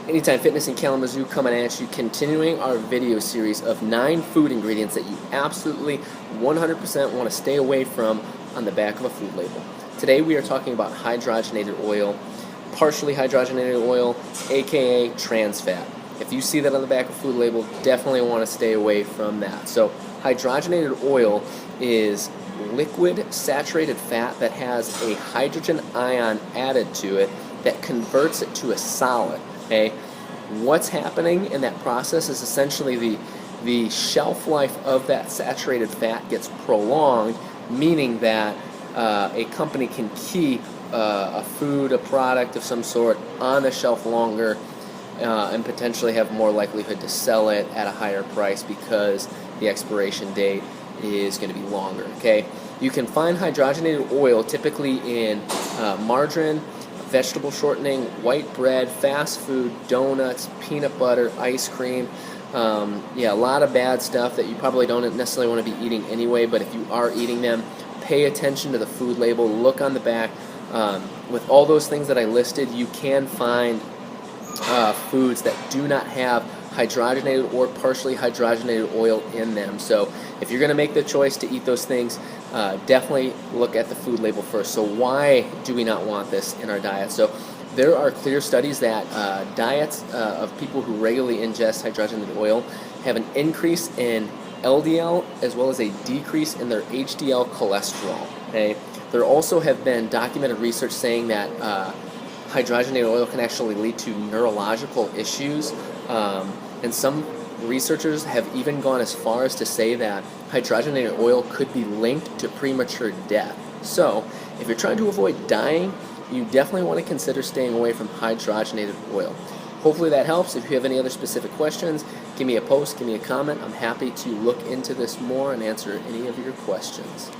Anytime Fitness in Kalamazoo coming at you, continuing our video series of 9 food ingredients that you absolutely 100% want to stay away from on the back of a food label. Today we are talking about hydrogenated oil, partially hydrogenated oil, aka trans fat. If you see that on the back of a food label, definitely want to stay away from that. So hydrogenated oil is liquid saturated fat that has a hydrogen ion added to it that converts it to a solid. Okay, what's happening in that process is essentially the shelf life of that saturated fat gets prolonged, meaning that a company can keep a food, a product of some sort on the shelf longer and potentially have more likelihood to sell it at a higher price because the expiration date is going to be longer. Okay, you can find hydrogenated oil typically in margarine, vegetable shortening, white bread, fast food, donuts, peanut butter, ice cream. A lot of bad stuff that you probably don't necessarily want to be eating anyway, but if you are eating them, pay attention to the food label, look on the back. With all those things that I listed, you can find foods that do not have hydrogenated or partially hydrogenated oil in them. So if you're going to make the choice to eat those things, definitely look at the food label first. So why do we not want this in our diet? So there are clear studies that diets of people who regularly ingest hydrogenated oil have an increase in LDL as well as a decrease in their HDL cholesterol. Okay? There also have been documented research saying that hydrogenated oil can actually lead to neurological issues, and some researchers have even gone as far as to say that hydrogenated oil could be linked to premature death. So if you're trying to avoid dying, you definitely want to consider staying away from hydrogenated oil. Hopefully that helps. If you have any other specific questions, give me a post, give me a comment. I'm happy to look into this more and answer any of your questions.